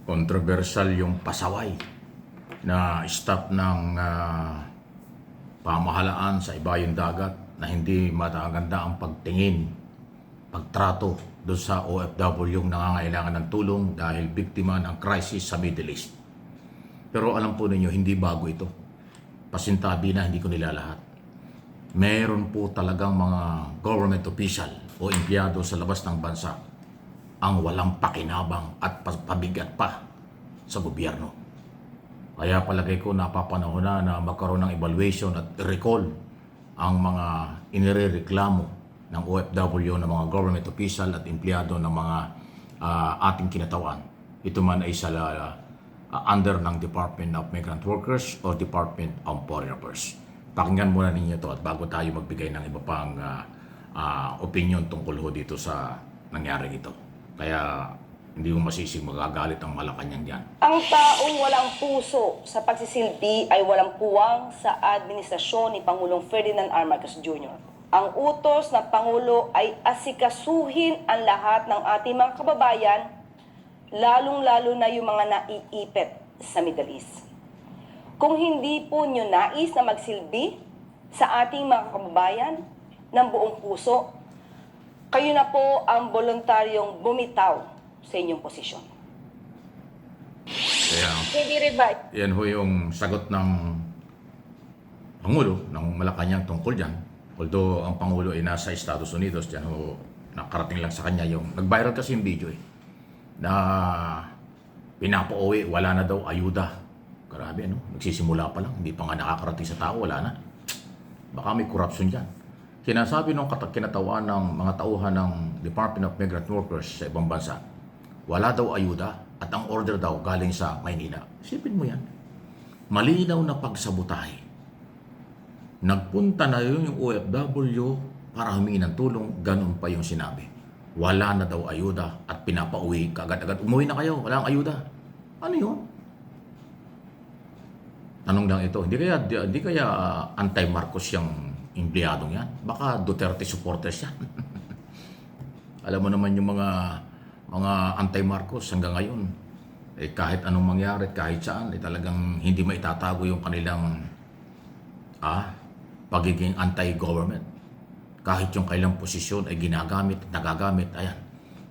Kontrobersyal yung pasaway na staff ng pamahalaan sa ibayong dagat na hindi mataganda ang pagtingin, pagtrato doon sa OFW yung nangangailangan ng tulong dahil biktima ng crisis sa Middle East. Pero alam po ninyo, hindi bago ito. Pasintabi na, hindi ko nilalahat. Meron po talagang mga government official o empleyado sa labas ng bansa ang walang pakinabang at pabigat pa sa gobyerno. Kaya palagay ko napapanahon na magkaroon ng evaluation at recall ang mga inirereklamo ng OFW ng mga government official at empleyado ng mga ating kinatawan. Ito man ay sa under ng Department of Migrant Workers o Department of Foreign Affairs. Pakinggan muna ninyo ito at bago tayo magbigay ng iba pang opinion tungkol ho dito sa nangyari ito. Kaya hindi mo masisig magagalit ang Malacanang diyan. Ang taong walang puso sa pagsisilbi ay walang puwang sa administrasyon ni Pangulong Ferdinand R. Marcos Jr. Ang utos ng Pangulo ay asikasuhin ang lahat ng ating mga kababayan, lalong-lalo na yung mga naiipit sa Middle East. Kung hindi po nyo nais na magsilbi sa ating mga kababayan ng buong puso, kayo na po ang voluntaryong bumitaw sa inyong posisyon. Kaya, Hindi rin ba? yan ho yung sagot ng Pangulo ng Malacanang tungkol dyan. Although ang Pangulo ay nasa Estados Unidos, dyan ho nakarating lang sa kanya yung, nag-viral kasi yung video na pinapauwi, wala na daw ayuda. Grabe, ano? Nagsisimula pa lang, hindi pa nga nakakarating sa tao, wala na. Baka may corruption dyan. Sinasabi nung kinatawan ng mga tauhan ng Department of Migrant Workers sa ibang bansa, wala daw ayuda at ang order daw galing sa Maynila. Isipin mo yan. Malinaw na pagsabotahe. Nagpunta na yun yung OFW para humingi ng tulong, ganun pa yung sinabi. Wala na daw ayuda at pinapauwi kaagad-agad. Umuwi na kayo, walang ayuda. Ano yun? Tanong lang ito, hindi kaya anti-Marcos yung empleyadong yan? Baka Duterte supporters yan. Alam mo naman yung mga anti-Marcos hanggang ngayon, kahit anong mangyari, kahit saan, talagang hindi maitatago yung kanilang pagiging anti-government. Kahit yung kailang posisyon ay ginagamit, nagagamit, ayan.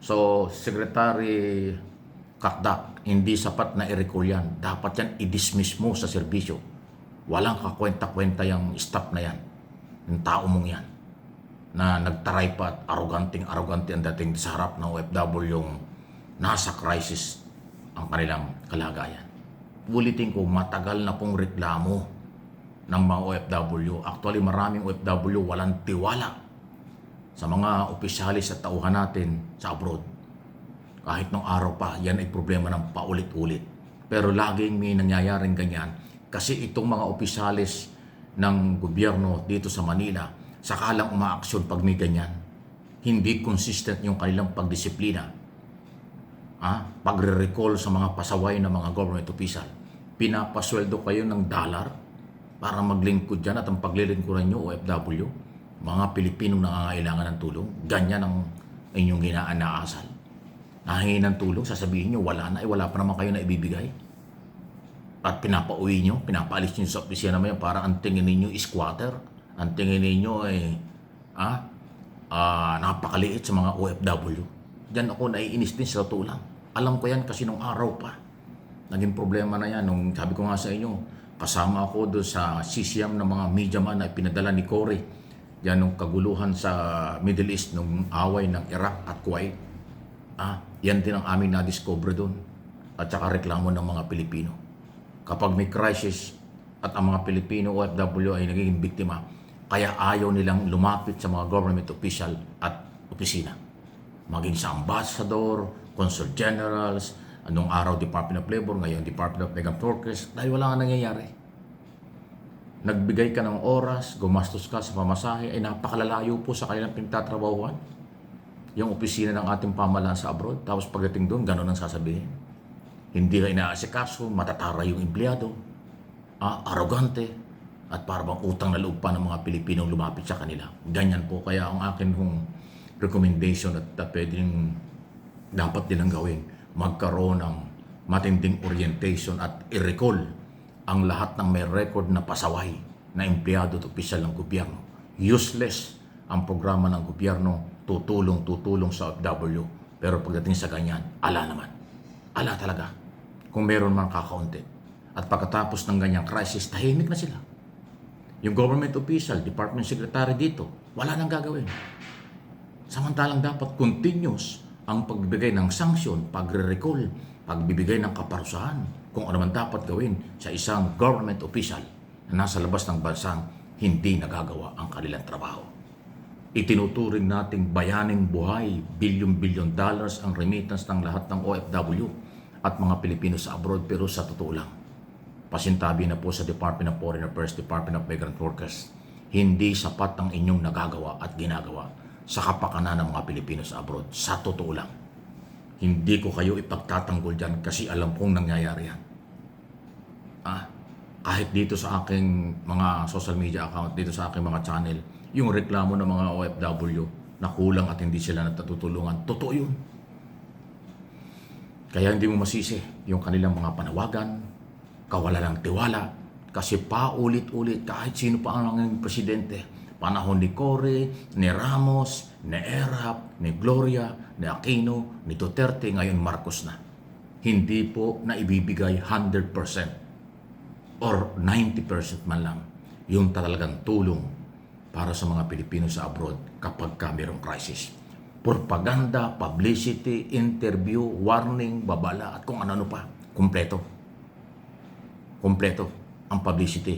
So, Secretary Kakdak, hindi sapat na i-recall yan. Dapat yan i-dismiss mo sa serbisyo. Walang kakwenta-kwenta yung staff na yan. Yung tao mong yan. Na nagtaray pa at arrogante ang dating sa harap ng OFW yung nasa crisis ang kanilang kalagayan. Ulitin ko, matagal na pong reklamo ng mga OFW. Actually, maraming OFW walang tiwala sa mga opisyalis at tauhan natin sa abroad. Kahit nung araw pa, yan ay problema ng paulit-ulit. Pero laging may nangyayaring ganyan kasi itong mga opisyalis ng gobyerno dito sa Manila, sakalang umaaksyon pag may ganyan. Hindi consistent yung kanilang pagdisiplina. Pagre-recall sa mga pasaway ng mga government official. Pinapasweldo kayo ng dollar para maglingkod dyan at ang paglilingkuran nyo, OFW, mga Pilipinong nangangailangan ng tulong, ganyan ang inyong ginaan-aasal. Nahingi ng tulong, sasabihin nyo, wala na, wala pa naman kayo na ibibigay. At pinapauwi nyo, pinapaalis nyo sa opisina naman para ang tingin ninyo squatter, ang tingin ninyo ay napakaliit sa mga OFW. Diyan ako naiinis din sa totoo lang. Alam ko yan kasi nung araw pa. Naging problema na yan. Nung sabi ko nga sa inyo, kasama ako doon sa CCM ng mga media man na pinadala ni Cory. Yan nung kaguluhan sa Middle East, nung away ng Iraq at Kuwait. Yan din ang aming na-discover doon. At saka reklamo ng mga Pilipino. Kapag may crisis at ang mga Pilipino OFW ay nagiging biktima, kaya ayaw nilang lumapit sa mga government official at opisina. Maging sa ambassador, consul generals, anong araw Department of Labor, ngayon Department of Migrant Workers, dahil wala nga nangyayari. Nagbigay ka ng oras, gumastos ka sa pamasahe, ay napakalalayo po sa kanilang pinagtatrabahuan. Yung opisina ng ating pamahalaan sa abroad, tapos pagdating doon, gano'n ang sasabihin. Hindi ka inaasikaso, matatara yung empleyado, arrogante, at parang utang na loob pa ng mga Pilipinong lumapit sa kanila. Ganyan po, kaya ang akin recommendation at pwedeng dapat nilang gawin, magkaroon ng matinding orientation at i-recall ang lahat ng may record na pasaway na empleyado at opisyal ng gobyerno. Useless ang programa ng gobyerno, tutulong sa OFW. Pero pagdating sa ganyan, ala naman. Ala talaga. Kung meron man kakaunti. At pagkatapos ng ganyang crisis, tahimik na sila. Yung government official, department secretary dito, wala nang gagawin. Samantalang dapat continuous ang pagbibigay ng sanction, pagre-recall, pagbibigay ng kaparusahan, kung ano man dapat gawin sa isang government official na nasa labas ng bansang hindi nagagawa ang kanilang trabaho. Itinuturing nating bayaning buhay, bilyon-bilyon dollars ang remittance ng lahat ng OFW at mga Pilipino sa abroad, pero sa totoo lang, pasintabi na po sa Department of Foreign Affairs, Department of Migrant Workers, hindi sapat ang inyong nagagawa at ginagawa sa kapakanan ng mga Pilipino sa abroad. Sa totoo lang, hindi ko kayo ipagtatanggol dyan kasi alam kong nangyayari yan. Kahit dito sa aking mga social media account, dito sa aking mga channel, yung reklamo ng mga OFW na kulang at hindi sila natutulungan, totoo yun. Kaya hindi mo masisi yung kanilang mga panawagan, kawalan ng tiwala, kasi paulit-ulit kahit sino pa ang naging presidente, panahon ni Cory, ni Ramos, ni Erap, ni Gloria, ni Aquino, ni Duterte, ngayon Marcos na. Hindi po na ibibigay 100% or 90% man lang yung talagang tulong para sa mga Pilipino sa abroad kapag mayroong crisis. Propaganda, publicity, interview, warning, babala, at kung ano-ano pa. Kompleto ang publicity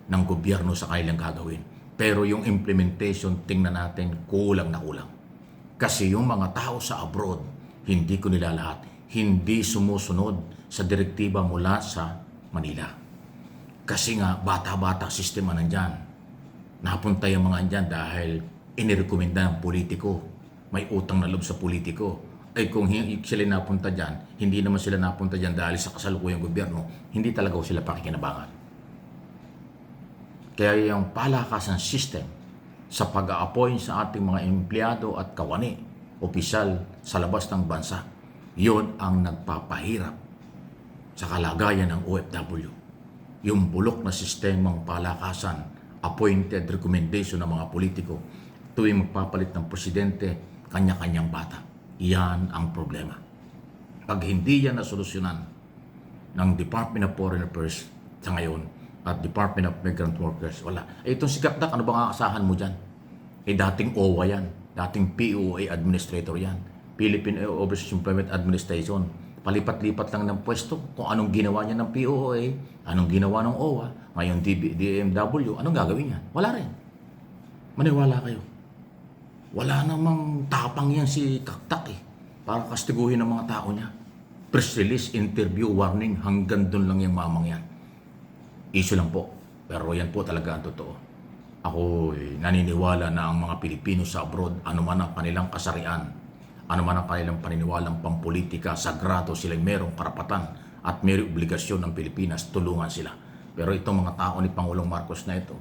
ng gobyerno sa kanilang gagawin. Pero yung implementation, tingnan natin, kulang na kulang. Kasi yung mga tao sa abroad, hindi ko nila lahat, hindi sumusunod sa direktiba mula sa Manila. Kasi nga, bata-bata sistema nandyan. Napunta yung mga andyan dahil inirekomenda ng politiko. May utang na loob sa politiko. Ay kung sila napunta dyan, hindi naman sila napunta dyan dahil sa kasalukuyang gobyerno, hindi talaga sila pakikinabangan. Kaya yung palakasan system sa pag-a-appoint sa ating mga empleyado at kawani, opisyal sa labas ng bansa, yon ang nagpapahirap sa kalagayan ng OFW. Yung bulok na sistemang palakasan, appointed recommendation ng mga politiko, tuwing magpapalit ng presidente, kanya-kanyang bata. Yan ang problema. Pag hindi yan nasolusyonan ng Department of Foreign Affairs sa ngayon at Department of Migrant Workers, wala. Itong si Gakdak, ano bang aasahan mo dyan? Dating OWA yan, dating POA administrator yan, Philippine Overseas Employment Administration. Palipat-lipat lang ng pwesto kung anong ginawa niya ng POA, anong ginawa ng OWA, ngayon DMW, anong gagawin niya? Wala rin. Maniwala kayo. Wala namang tapang yan si Kaktak para kastiguhin ng mga tao niya. Press release, interview, warning, hanggang doon lang yung mamang yan. Issue lang po. Pero yan po talaga ang totoo. Ako naniniwala na ang mga Pilipino sa abroad, ano man ang kanilang kasarian, ano man ang kanilang paniniwalang pampolitika, sagrado, silang merong karapatan at may obligasyon ng Pilipinas, tulungan sila. Pero itong mga tao ni Pangulong Marcos na ito,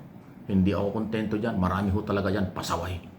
hindi ako kontento dyan. Marami ho talaga dyan pasaway.